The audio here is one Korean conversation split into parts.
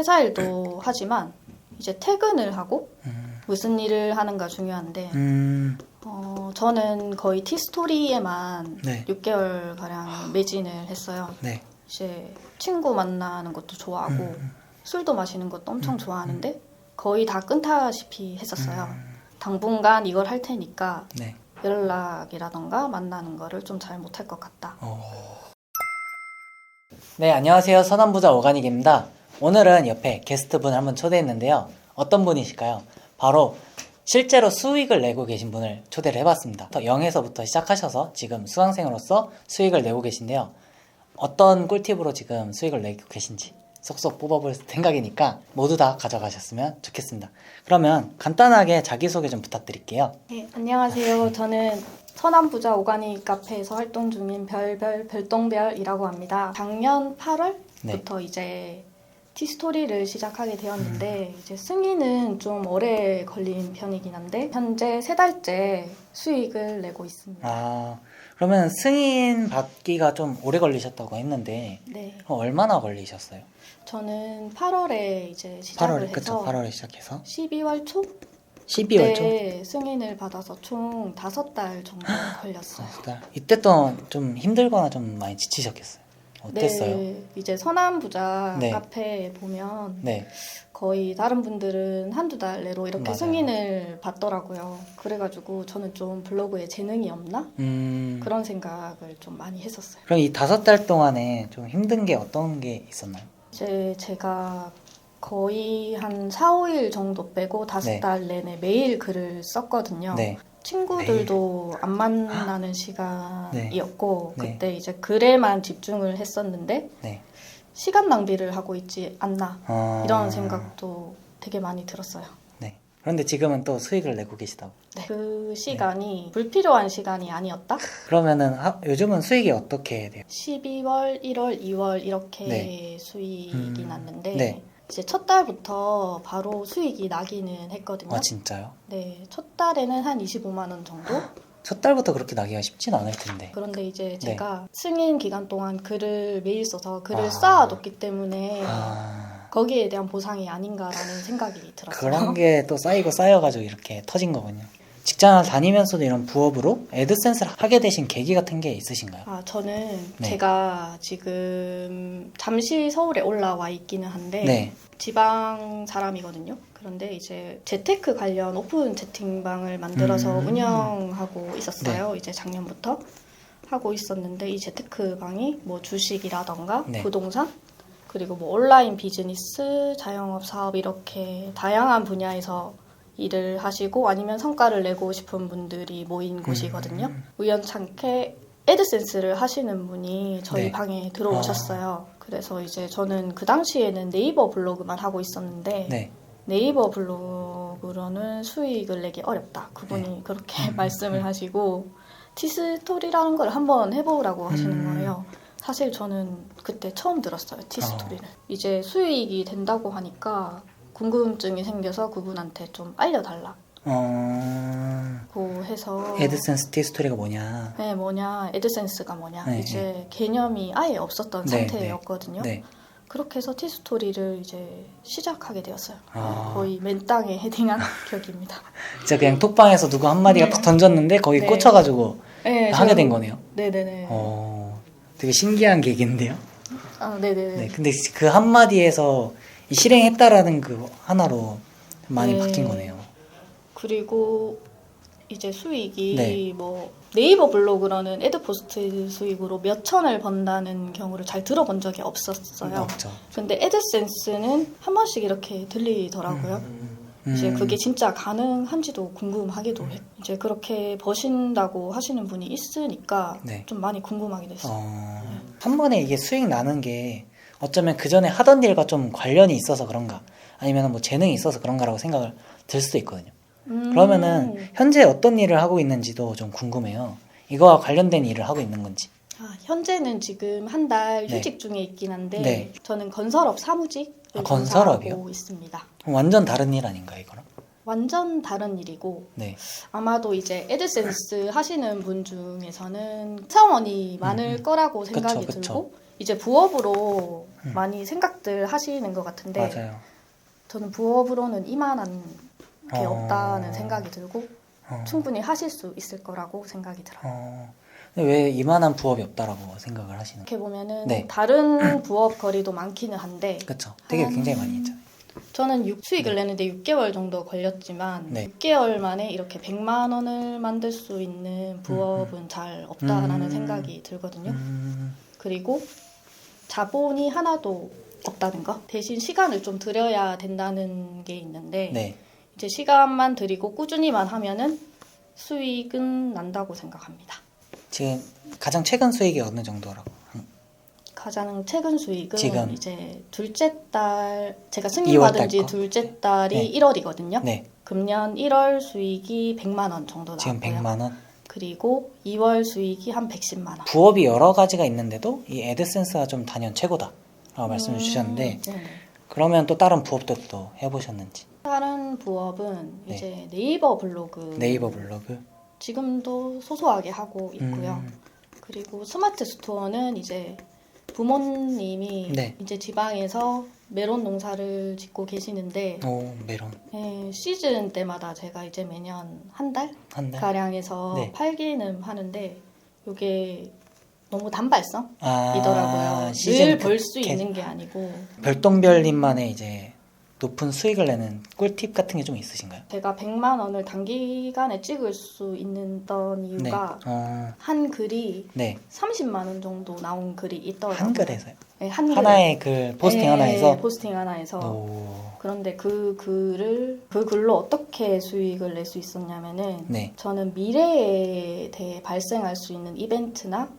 회사 일도 하지만 이제 퇴근을 하고 무슨 일을 하는가 중요한데 저는 거의 티스토리에만 네. 6개월 가량 매진을 했어요. 네. 이제 친구 만나는 것도 좋아하고 술도 마시는 것도 엄청 좋아하는데 거의 다 끊다시피 했었어요. 당분간 이걸 할 테니까 네. 연락이라던가 만나는 거를 좀 잘 못할 것 같다. 네, 안녕하세요. 서남부자 오가닉입니다. 오늘은 옆에 게스트분을 한번 초대했는데요. 어떤 분이실까요? 바로 실제로 수익을 내고 계신 분을 초대를 해봤습니다. 0에서부터 시작하셔서 지금 수강생으로서 수익을 내고 계신데요. 어떤 꿀팁으로 지금 수익을 내고 계신지 쏙쏙 뽑아볼 생각이니까 모두 다 가져가셨으면 좋겠습니다. 그러면 간단하게 자기소개 좀 부탁드릴게요. 네, 안녕하세요. 저는 서남부자 오가닉 카페에서 활동 중인 별똥별이라고 합니다. 작년 8월부터 이제 티스토리를 시작하게 되었는데 이제 승인은 좀 오래 걸린 편이긴 한데 현재 3달째 수익을 내고 있습니다. 아, 그러면 승인 받기가 좀 오래 걸리셨다고 했는데 네, 얼마나 걸리셨어요? 저는 8월에 이제 시작을 8월, 그쵸? 해서 8월에 시작해서 12월 초 12월 초? 그때 승인을 받아서 총 5달 정도 걸렸어요. 이때 또 좀 힘들거나 좀 많이 지치셨겠어요? 어땠어요? 네, 이제 서남부자 네. 카페에 보면 네. 거의 다른 분들은 한두 달 내로 이렇게 맞아요. 승인을 받더라고요. 그래가지고 저는 좀 블로그에 재능이 없나? 그런 생각을 좀 많이 했었어요. 그럼 이 5달 동안에 좀 힘든 게 어떤 게 있었나요? 이제 제가 거의 한 4, 5일 정도 빼고 5달 내내 매일 글을 썼거든요. 네. 친구들도 안 만나는 시간이었고 네. 그때 이제 글에만 집중을 했었는데 네. 시간 낭비를 하고 있지 않나 이런 생각도 되게 많이 들었어요. 네. 그런데 지금은 또 수익을 내고 계시다고. 네. 그 시간이 불필요한 시간이 아니었다? 그러면은 요즘은 수익이 어떻게 돼요? 12월, 1월, 2월 이렇게 네. 수익이 났는데 네. 이제 첫 달부터 바로 수익이 나기는 했거든요. 아, 진짜요? 네, 첫 달에는 한 25만 원 정도? 첫 달부터 그렇게 나기가 쉽진 않을 텐데. 그런데 이제 네. 제가 승인 기간 동안 글을 매일 써서 글을 아. 쌓아뒀기 때문에 아, 거기에 대한 보상이 아닌가라는 생각이 들었어요. 그런 게 또 쌓이고 쌓여가지고 이렇게 터진 거군요. 직장을 다니면서도 이런 부업으로 애드센스를 하게 되신 계기 같은 게 있으신가요? 아, 저는 네. 제가 지금 잠시 서울에 올라와 있기는 한데 네. 지방 사람이거든요. 그런데 이제 재테크 관련 오픈 채팅방을 만들어서 운영하고 있었어요. 이제 작년부터 하고 있었는데 이 재테크 방이 뭐 주식이라던가 네. 부동산 그리고 뭐 온라인 비즈니스, 자영업 사업 이렇게 다양한 분야에서 일을 하시고 아니면 성과를 내고 싶은 분들이 모인 곳이거든요. 우연찮게 애드센스를 하시는 분이 저희 네. 방에 들어오셨어요. 그래서 이제 저는 그 당시에는 네이버 블로그만 하고 있었는데 네. 네이버 블로그로는 수익을 내기 어렵다. 그분이 그렇게 말씀을 하시고 티스토리라는 걸 한번 해보라고 하시는 거예요. 사실 저는 그때 처음 들었어요. 티스토리를. 이제 수익이 된다고 하니까 궁금증이 생겨서 그분한테 좀 알려달라고 해서 애드센스 티스토리가 뭐냐? 네, 뭐냐, 애드센스가 뭐냐 네, 이제 개념이 아예 없었던 네, 상태였거든요. 네. 그렇게 해서 티스토리를 이제 시작하게 되었어요. 아. 거의 맨땅에 헤딩한 기억입니다. 진짜 그냥 톡방에서 누구 한마디가 딱 던졌는데 거기 네. 꽂혀가지고 네, 하게 된 거네요. 네네네. 되게 신기한 계기인데요. 아, 네네네. 네, 근데 그 한마디에서 이 실행했다라는 그 하나로 많이 네. 바뀐 거네요. 그리고 이제 수익이 네. 뭐 네이버 블로그로는 애드포스트 수익으로 몇 천을 번다는 경우를 잘 들어본 적이 없었어요. 없죠. 근데 애드센스는 한 번씩 이렇게 들리더라고요. 이제 그게 진짜 가능한지도 궁금하기도 해. 이제 그렇게 버신다고 하시는 분이 있으니까 네. 좀 많이 궁금하게 됐어요. 한 번에 이게 수익 나는 게 어쩌면 그 전에 하던 일과 좀 관련이 있어서 그런가 아니면 뭐 재능이 있어서 그런가라고 생각을 들 수도 있거든요. 그러면은 현재 어떤 일을 하고 있는지도 좀 궁금해요. 이거와 관련된 일을 하고 있는 건지. 현재는 지금 한 달 네. 휴직 중에 있긴 한데 네. 저는 건설업 사무직을 건설업이요? 하고 있습니다. 완전 다른 일 아닌가요, 이거랑? 완전 다른 일이고 네. 아마도 이제 애드센스 하시는 분 중에서는 사원이 많을 거라고 생각이 그쵸. 들고 이제 부업으로 많이 생각들 하시는 것 같은데 맞아요. 저는 부업으로는 이만한 게 어. 없다는 생각이 들고 어. 충분히 하실 수 있을 거라고 생각이 들어요. 근데 왜 이만한 부업이 없다라고 생각을 하시는 거예요? 이렇게 보면은 네. 다른 부업 거리도 많기는 한데 그렇죠. 되게 굉장히 많이 했잖아요. 저는 수익을 내는데 6개월 정도 걸렸지만 네. 6개월 만에 이렇게 100만 원을 만들 수 있는 부업은 잘 없다라는 생각이 들거든요. 그리고 자본이 하나도 없다는 거. 대신 시간을 좀 들여야 된다는 게 있는데 네. 이제 시간만 들이고 꾸준히만 하면은 수익은 난다고 생각합니다. 지금 가장 최근 수익이 어느 정도라고? 가장 최근 수익은 지금. 이제 둘째 딸 제가 승인 2월 받은 달 지 거? 둘째 딸이 네. 1월이거든요. 네. 금년 1월 수익이 100만 원 정도 지금 나왔고요. 100만 원. 그리고 2월 수익이 한 110만 원. 부업이 여러 가지가 있는데도 이 애드센스가 좀 단연 최고다라고 말씀을 주셨는데 네네. 그러면 또 다른 부업도 또 해보셨는지? 다른 부업은 네. 이제 네이버 블로그 네이버 블로그. 지금도 소소하게 하고 있고요. 그리고 스마트 스토어는 이제 부모님이 네. 이제 지방에서 메론 농사를 짓고 계시는데 오, 메론. 시즌 때마다 제가 이제 매년 한 달 한 달? 가량해서 네. 팔기는 하는데 이게 너무 단발성이더라고요. 아, 늘 시즌 벌 수 개- 있는 게 아니고 별똥별님만의 이제 높은 수익을 내는 꿀팁 같은 게 좀 있으신가요? 제가 100만 원을 단기간에 찍을 수 있는 이유가 네. 한 글이 네. 30만 원 정도 나온 글이 있더라고요. 한글에서요? 네, 한 글에. 하나의 글 포스팅 네, 하나에서? 포스팅 하나에서. 오. 그런데 그 글로 어떻게 수익을 낼 수 있었냐면은 네. 저는 미래에 대해 발생할 수 있는 이벤트나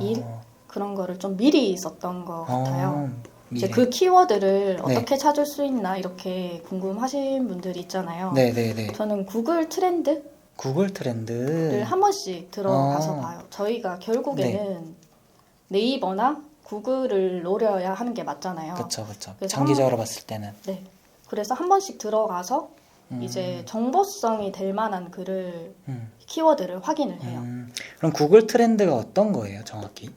일? 그런 거를 좀 미리 썼던 것 같아요. 이제 미래. 그 키워드를 네. 어떻게 찾을 수 있나 이렇게 궁금하신 분들이 있잖아요. 네네네. 저는 구글 트렌드를 구글 트렌드. 한 번씩 들어가서 아. 봐요. 저희가 결국에는 네이버나 구글을 노려야 하는 게 맞잖아요. 그쵸, 그쵸. 그래서 장기적으로 봤을 때는. 네. 그래서 한 번씩 들어가서 이제 정보성이 될 만한 글을 키워드를 확인을 해요. 그럼 구글 트렌드가 어떤 거예요, 정확히?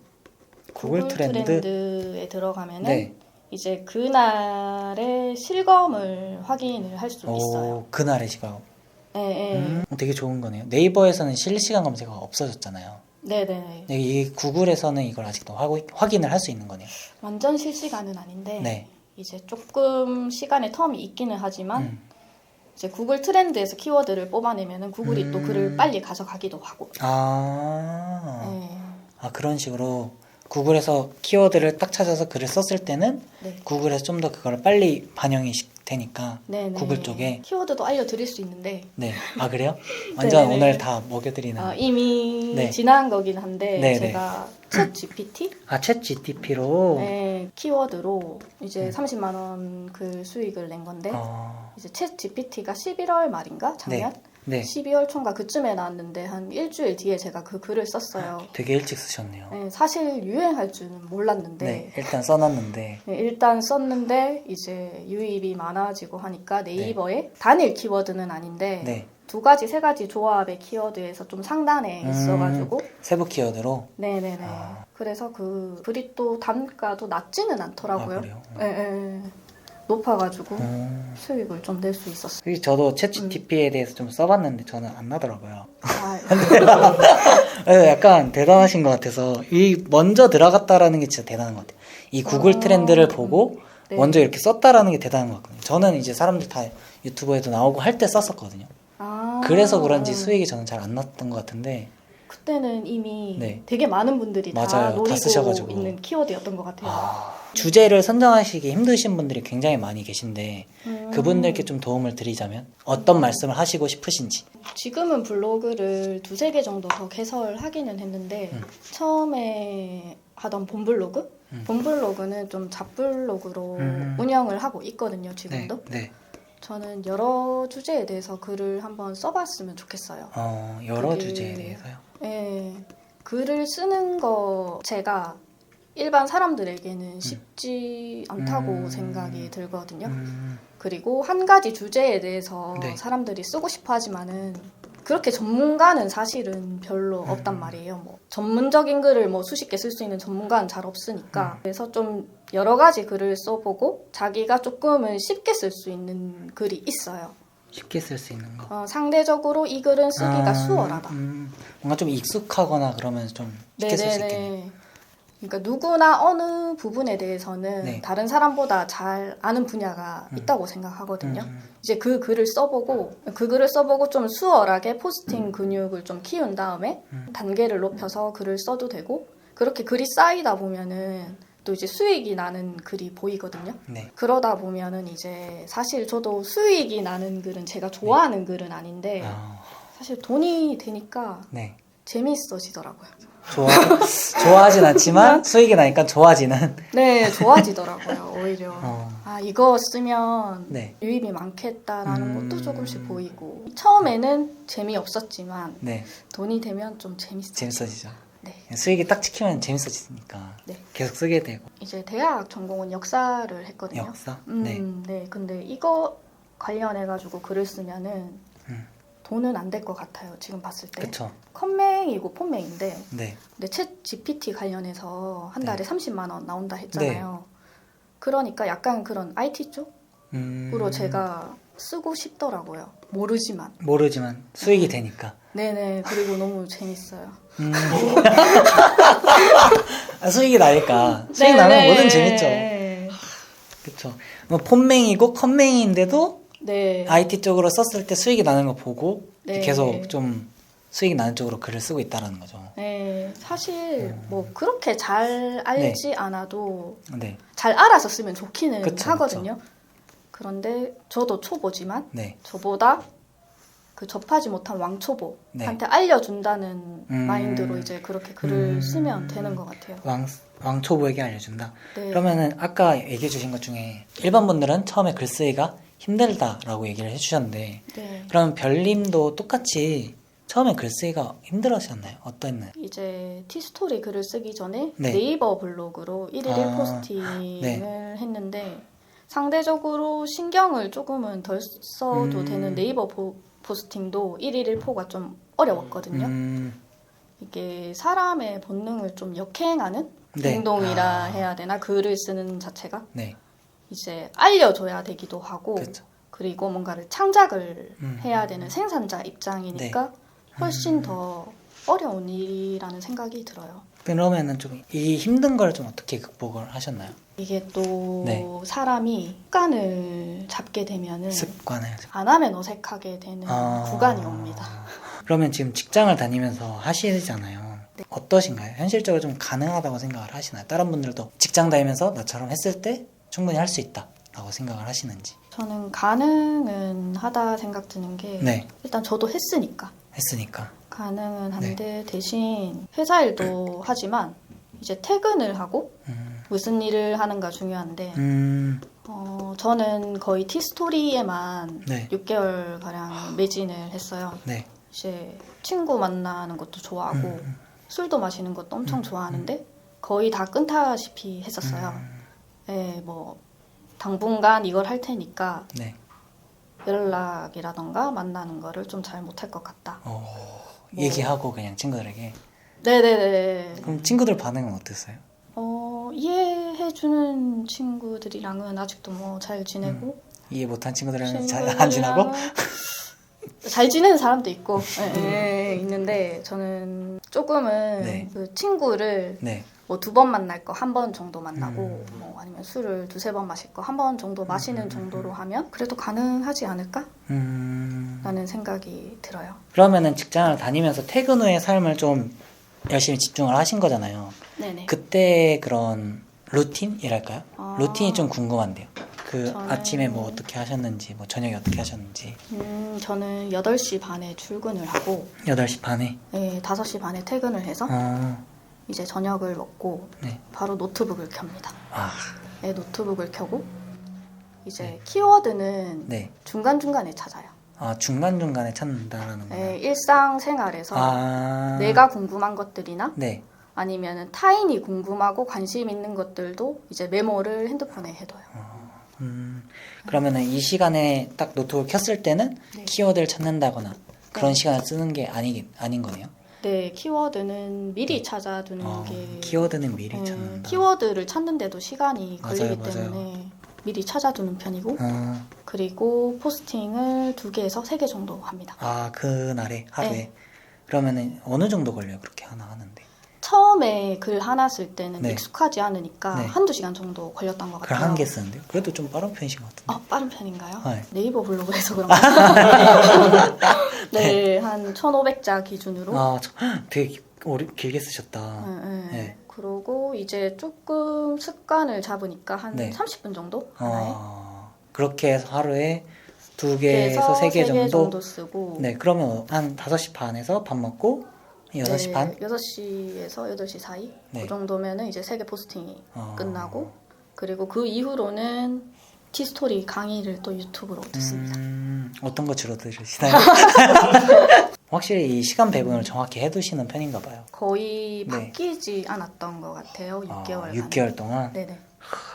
구글 트렌드? 트렌드에 들어가면은 네. 이제 그날의 실검을 확인을 할 수 있어요. 오, 그날의 시각. 네, 되게 좋은 거네요. 네이버에서는 실시간 검색어가 없어졌잖아요. 네네. 근데 이 구글에서는 이걸 아직도 확인을 할 수 있는 거네요. 완전 실시간은 아닌데 네. 이제 조금 시간의 텀이 있기는 하지만 이제 구글 트렌드에서 키워드를 뽑아내면은 구글이 또 글을 빨리 가져가기도 하고. 네. 그런 식으로 구글에서 키워드를 딱 찾아서 글을 썼을 때는 네. 구글에서 좀 더 그걸 빨리 반영이 되니까 네네. 구글 쪽에. 키워드도 알려드릴 수 있는데 네. 아, 그래요? 완전 네네. 오늘 다 먹여드리는. 이미 네. 지난 거긴 한데 네네. 제가 챗 GPT 챗 GTP로. 네, 키워드로 이제 30만 원 그 수익을 낸 건데 이제 챗 GPT가 11월 말인가 작년 네. 12월 초인가 그쯤에 나왔는데 한 일주일 뒤에 제가 그 글을 썼어요. 되게 일찍 쓰셨네요. 네, 사실 유행할 줄은 몰랐는데 네. 일단 써놨는데. 네, 일단 썼는데 이제 유입이 많아지고 하니까 네이버에 단일 키워드는 아닌데 네. 두 가지 세 가지 조합의 키워드에서 좀 상단에 있어가지고 세부 키워드로. 네네네. 그래서 그 글이 또 단가도 낮지는 않더라고요. 아, 그래요? 네. 높아가지고 수익을 좀 낼 수 있었어요. 솔직히 저도 챗 GTP에 대해서 좀 써봤는데 저는 안 나더라고요. 그래서 약간 대단하신 것 같아서 이 먼저 들어갔다라는 게 진짜 대단한 것 같아요. 이 구글 트렌드를 보고 네. 먼저 이렇게 썼다라는 게 대단한 것 같거든요. 저는 이제 사람들 다 유튜브에도 나오고 할 때 썼었거든요. 그래서 그런지 수익이 저는 잘 안 났던 것 같은데 그때는 이미 네. 되게 많은 분들이 다 맞아요. 다 노리고 쓰셔가지고. 있는 키워드였던 것 같아요. 주제를 선정하시기 힘드신 분들이 굉장히 많이 계신데 그분들께 좀 도움을 드리자면 어떤 말씀을 하시고 싶으신지. 지금은 블로그를 두세 개 정도 더 개설하기는 했는데 처음에 하던 본블로그? 본블로그는 좀 잡블로그로 운영을 하고 있거든요. 지금도. 네. 저는 여러 주제에 대해서 글을 한번 써봤으면 좋겠어요. 여러 그게- 주제에 대해서요? 네, 글을 쓰는 거 제가 일반 사람들에게는 쉽지 않다고 생각이 들거든요. 그리고 한 가지 주제에 대해서 네. 사람들이 쓰고 싶어 하지만은 그렇게 전문가는 사실은 별로 없단 말이에요. 뭐 전문적인 글을 뭐 수십 개 쓸 수 있는 전문가는 잘 없으니까. 그래서 좀 여러 가지 글을 써보고 자기가 조금은 쉽게 쓸 수 있는 글이 있어요. 쉽게 쓸 수 있는 거. 상대적으로 이 글은 쓰기가 수월하다. 뭔가 좀 익숙하거나 그러면 좀 쉽게 쓸 수 있겠네요. 그러니까 누구나 어느 부분에 대해서는 네. 다른 사람보다 잘 아는 분야가 있다고 생각하거든요. 이제 그 글을 써보고 좀 수월하게 포스팅 근육을 좀 키운 다음에 단계를 높여서 글을 써도 되고, 그렇게 글이 쌓이다 보면은 또 이제 수익이 나는 글이 보이거든요. 네. 그러다 보면은 이제 사실 저도 수익이 나는 글은 제가 좋아하는 글은 아닌데 사실 돈이 되니까 네. 재미있어지더라고요. 좋아하진 않지만 수익이 나니까 좋아지는. 네, 좋아지더라고요, 오히려. 이거 쓰면 네. 유입이 많겠다라는 것도 조금씩 보이고. 처음에는 재미없었지만 네. 돈이 되면 좀 재밌어지죠. 네. 수익이 딱 찍히면 재밌어지니까 네. 계속 쓰게 되고. 이제 대학 전공은 역사를 했거든요. 역사? 네. 근데 이거 관련해가지고 글을 쓰면은 돈은 안 될 것 같아요, 지금 봤을 때. 그쵸. 컴맹이고 폰맹인데, 네. 근데 챗 GPT 관련해서 한 달에 네. 30만 원 나온다 했잖아요. 그러니까 약간 그런 IT 쪽으로 제가 쓰고 싶더라고요. 모르지만 수익이 되니까. 네네. 그리고 너무 재밌어요. 수익이 나니까. 수익 나면 뭐든 재밌죠. 그쵸. 뭐 폰맹이고 컴맹이인데도 네. IT 쪽으로 썼을 때 수익이 나는 거 보고 네. 계속 좀 수익이 나는 쪽으로 글을 쓰고 있다는 거죠. 네. 사실 뭐 그렇게 잘 알지 않아도 네. 잘 알아서 쓰면 좋기는 그쵸, 하거든요. 그런데 저도 초보지만 네. 저보다 그 접하지 못한 왕초보한테 알려준다는 마인드로 이제 그렇게 글을 쓰면 되는 것 같아요. 왕초보에게 알려준다. 네. 그러면은 아까 얘기해 주신 것 중에 일반 분들은 처음에 글쓰기가 힘들다라고 얘기를 해주셨는데 네. 그럼 별님도 똑같이 처음에 글쓰기가 힘들으셨나요? 어땠나요? 이제 티스토리 글을 쓰기 전에 네. 네이버 블로그로 1일 1포스팅을 네. 했는데 상대적으로 신경을 조금은 덜 써도 되는 네이버 포스팅도 1일 1포가 좀 어려웠거든요. 이게 사람의 본능을 좀 역행하는 네. 행동이라 해야 되나? 글을 쓰는 자체가 네. 이제 알려줘야 되기도 하고 그렇죠. 그리고 뭔가를 창작을 해야 되는 생산자 입장이니까 훨씬 더 어려운 일이라는 생각이 들어요. 그러면은 좀 이 힘든 걸 좀 어떻게 극복을 하셨나요? 이게 또 네. 사람이 습관을 잡게 되면은 습관을. 안 하면 어색하게 되는 구간이 옵니다. 그러면 지금 직장을 다니면서 하시잖아요. 네. 어떠신가요? 현실적으로 좀 가능하다고 생각을 하시나요? 다른 분들도 직장 다니면서 나처럼 했을 때 충분히 할 수 있다라고 생각을 하시는지. 저는 가능은 하다 생각 드는 게 네. 일단 저도 했으니까 가능은 한데 대신 회사 일도 하지만 이제 퇴근을 하고 무슨 일을 하는가 중요한데 저는 거의 티스토리에만 네. 6개월 가량 매진을 했어요. 네. 이제 친구 만나는 것도 좋아하고 술도 마시는 것도 엄청 좋아하는데 거의 다 끊다시피 했었어요. 네, 뭐 당분간 이걸 할 테니까 네. 연락이라던가 만나는 거를 좀 잘 못할 것 같다. 얘기하고 그냥 친구들에게. 네네네. 그럼 친구들 반응은 어땠어요? 이해해주는 친구들이랑은 아직도 뭐 잘 지내고 이해 못한 친구들은 잘 안 지나고? 잘 지내는 사람도 있고 있는데 저는 조금은 네. 그 친구를 네. 뭐 2번 만날 거 1번 정도 만나고 뭐 아니면 술을 2-3번 마실 거 1번 정도 마시는 정도로 하면 그래도 가능하지 않을까? 라는 생각이 들어요. 그러면은 직장을 다니면서 퇴근 후의 삶을 좀 열심히 집중을 하신 거잖아요. 네네. 그때 그런 루틴이랄까요? 루틴이 좀 궁금한데요. 저는- 아침에 뭐 어떻게 하셨는지, 뭐 저녁에 어떻게 하셨는지. 저는 8시 반에 출근을 하고 8시 반에. 5시 반에 퇴근을 해서 이제 저녁을 먹고 네. 바로 노트북을 켭니다. 아, 노트북을 켜고 이제 키워드는 네. 중간중간에 찾아요. 중간중간에 찾는다라는 거예요. 일상생활에서 내가 궁금한 것들이나 네. 아니면 타인이 궁금하고 관심 있는 것들도 이제 메모를 핸드폰에 해둬요. 그러면은 이 시간에 딱 노트북을 켰을 때는 네. 키워드를 찾는다거나 그런 네. 시간을 쓰는 게 아닌 거네요. 네, 키워드는 미리 찾아두는 게 키워드는 미리 네, 찾는다. 키워드를 찾는데도 시간이 맞아요, 걸리기 맞아요. 때문에 미리 찾아두는 편이고 어, 그리고 포스팅을 2개에서 3개 정도 합니다. 그날에 하루에. 네. 그러면은 어느 정도 걸려요? 그렇게 하나 하는데. 처음에 글 하나 쓸 때는 네. 익숙하지 않으니까 네. 한두 시간 정도 걸렸던 것 글 같아요. 한 개 쓰는데 그래도 좀 빠른 편이신 것 같은데. 빠른 편인가요? 네. 네이버 블로그에서 그런가요? 네, 한 1,500자 기준으로. 되게 길게 쓰셨다. 네. 네. 그러고 이제 조금 습관을 잡으니까 한 네. 30분 정도 하나에 그렇게 해서 하루에 2개에서 그래서 3개 3개 정도. 쓰고 네, 그러면 한 5시 반에서 밥 먹고 6시 네, 반? 6시에서 8시 사이 네. 그 정도면은 이제 3개 포스팅이 어. 끝나고 그리고 그 이후로는 티스토리 강의를 또 유튜브로 듣습니다. 어떤 거 주로 들으시나요? 확실히 이 시간 배분을 정확히 해두시는 편인가 봐요. 거의 네. 바뀌지 않았던 것 같아요. 6개월. 6개월 동안? 네네.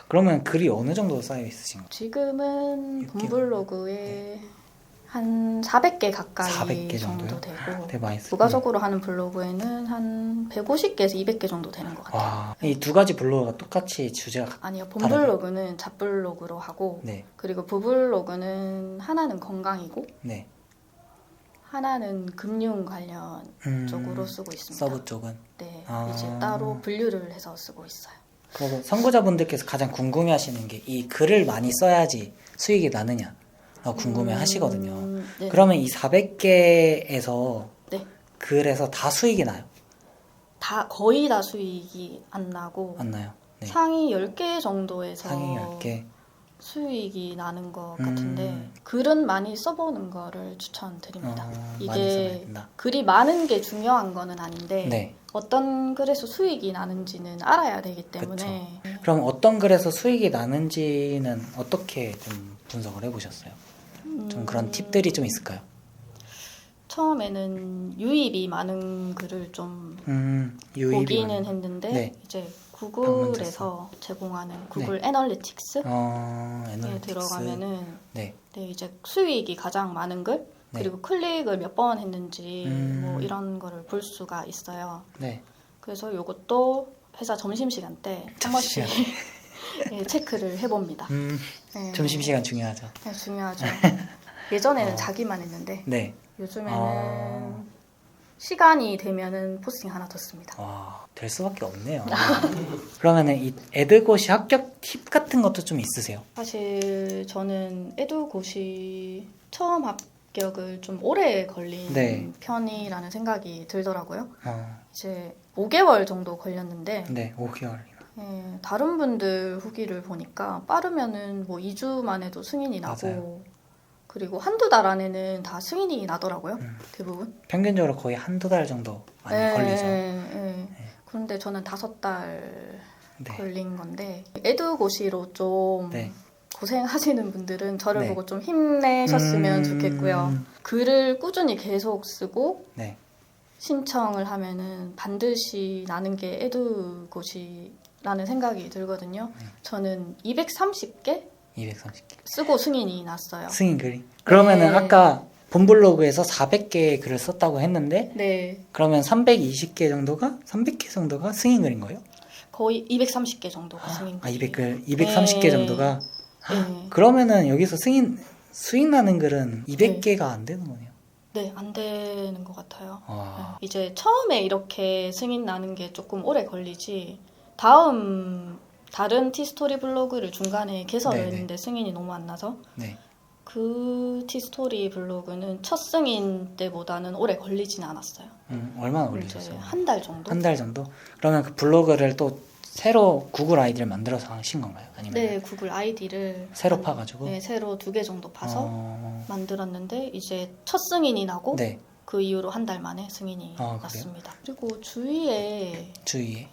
그러면 글이 어느 정도 쌓여 있으신 거죠? 지금은 6개월. 본블로그에 한 400개 가까이 400개 정도 정도요? 되고 되게 많이 쓰 부가적으로 하는 블로그에는 한 150개에서 200개 정도 되는 것 같아요. 이 두 가지 블로그가 똑같이 주제가 아니요, 본블로그는 잡블로그로 하고 네, 그리고 부블로그는 하나는 건강이고 네. 하나는 금융 관련 쪽으로 쓰고 있습니다. 서브 쪽은. 네, 아. 이제 따로 분류를 해서 쓰고 있어요. 그리고 선구자분들께서 가장 궁금해하시는 게 이 글을 많이 써야지 수익이 나느냐 궁금해하시거든요. 네. 그러면 이 400개에서 네, 글에서 다 수익이 나요? 거의 다 수익이 안 나고 안 나요? 네. 상위 10개 정도에서 상위 10개. 수익이 나는 것 음. 같은데 글은 많이 써보는 거를 추천드립니다. 많이 써봐야 이게 된다. 글이 많은 게 중요한 거는 아닌데 네. 어떤 글에서 수익이 나는지는 알아야 되기 때문에 그럼 어떤 글에서 수익이 나는지는 어떻게 좀 분석을 해보셨어요? 좀 그런 팁들이 좀 있을까요? 처음에는 유입이 많은 글을 좀 유입이 보기는 많은- 했는데 네. 이제 구글에서 제공하는 구글 애널리틱스에 애널리틱스. 들어가면은 네. 네, 이제 수익이 가장 많은 글 네. 그리고 클릭을 몇 번 했는지 뭐 음. 이런 거를 볼 수가 있어요. 네. 그래서 이것도 회사 점심시간 때 한 번씩 예, 체크를 해봅니다. 네. 점심시간 중요하죠. 네, 중요하죠. 예전에는 자기만 했는데 네. 요즘에는 시간이 되면은 포스팅 하나 더 씁니다. 될 수밖에 없네요. 그러면은 이 에드고시 합격 팁 같은 것도 좀 있으세요? 사실 저는 에듀고시 처음 합격을 좀 오래 걸린 네. 편이라는 생각이 들더라고요. 어, 이제 5개월 정도 걸렸는데 네, 5개월. 예, 다른 분들 후기를 보니까 빠르면은 뭐 2주 만에도 승인이 나고 맞아요. 그리고 한두 달 안에는 다 승인이 나더라고요. 대부분. 평균적으로 거의 한두 달 정도 많이 걸리죠. 그런데 저는 5달 네. 걸린 건데 에듀고시로 좀 네. 고생하시는 분들은 저를 네. 보고 좀 힘내셨으면 좋겠고요. 글을 꾸준히 계속 쓰고 네. 신청을 하면은 반드시 나는 게 에듀고시라는 생각이 들거든요. 저는 230개 230개. 쓰고 승인이 났어요. 승인 글이. 그러면은 네. 아까 본 블로그에서 400개의 글을 썼다고 했는데 네, 그러면 300개 정도가 승인 글인 거예요? 거의 230개 정도가 승인. 230개 네. 정도가. 네. 그러면은 여기서 수익 나는 글은 200개가 안 되는 거네요. 네, 안 되는 것 같아요. 와. 이제 처음에 이렇게 승인 나는 게 조금 오래 걸리지 다른 티스토리 블로그를 중간에 개설을 네네. 했는데 승인이 너무 안 나서 네. 그 티스토리 블로그는 첫 승인 때보다는 오래 걸리진 않았어요. 얼마나 이제 걸리셨어요? 한 달 정도? 한 달 정도? 그러면 그 블로그를 또 새로 구글 아이디를 만들어서 하신 건가요? 아니면 네, 구글 아이디를 새로 파가지고? 네, 새로 2개 정도 파서 어... 만들었는데 이제 첫 승인이 나고 네, 그 이후로 한 달 만에 승인이 그래요? 났습니다. 그리고 주위에 주위에.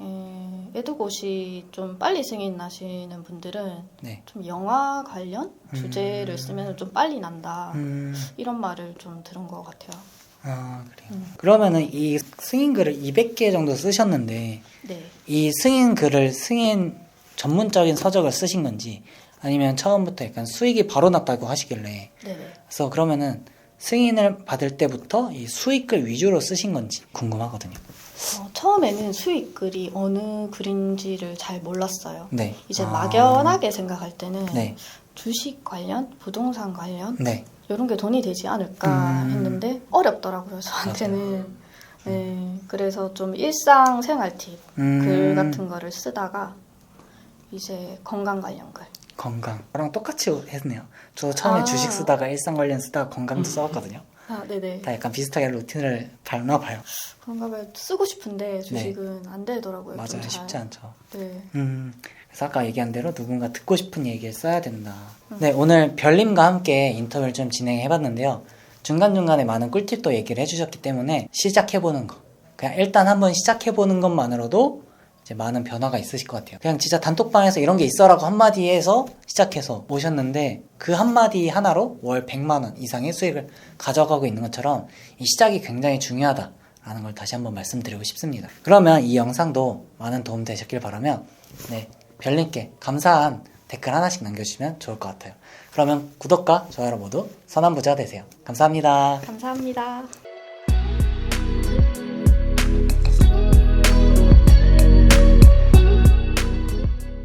에듀고시 좀 빨리 승인 나시는 분들은 네. 좀 영화 관련 주제를 쓰면 좀 빨리 난다 이런 말을 좀 들은 것 같아요. 그래요. 그러면은 이 승인 글을 200개 정도 쓰셨는데 네, 이 승인 글을 승인 전문적인 서적을 쓰신 건지 아니면 처음부터 약간 수익이 바로 났다고 하시길래 네네. 그래서 그러면은 승인을 받을 때부터 이 수익글 위주로 쓰신 건지 궁금하거든요. 처음에는 수익글이 어느 글인지를 잘 몰랐어요. 네. 이제 막연하게 생각할 때는 네. 주식 관련, 부동산 관련 네. 이런 게 돈이 되지 않을까 했는데 어렵더라고요, 저한테는. 맞아요. 네, 그래서 좀 일상생활 팁 글 같은 거를 쓰다가 이제 건강 관련 글. 건강. 저랑 똑같이 했네요. 저 처음에 주식 쓰다가 일상 관련 쓰다가 건강도 써왔거든요. 네네. 다 약간 비슷하게 루틴을 밟나 봐요. 그런가 봐요. 쓰고 싶은데 주식은 안 되더라고요. 맞아요. 좀 잘. 쉽지 않죠. 네. 그래서 아까 얘기한 대로 누군가 듣고 싶은 얘기를 써야 된다. 네, 오늘 별님과 함께 인터뷰를 좀 진행해봤는데요. 중간중간에 많은 꿀팁도 얘기를 해주셨기 때문에 시작해보는 거. 그냥 일단 한번 시작해보는 것만으로도 이제 많은 변화가 있으실 것 같아요. 그냥 진짜 단톡방에서 이런 게 있어라고 한마디 해서 시작해서 오셨는데 그 한마디 하나로 월 100만 원 이상의 수익을 가져가고 있는 것처럼 이 시작이 굉장히 중요하다라는 걸 다시 한번 말씀드리고 싶습니다. 그러면 이 영상도 많은 도움 되셨길 바라며 네, 별님께 감사한 댓글 하나씩 남겨주시면 좋을 것 같아요. 그러면 구독과 좋아요 모두 선한 부자 되세요. 감사합니다. 감사합니다.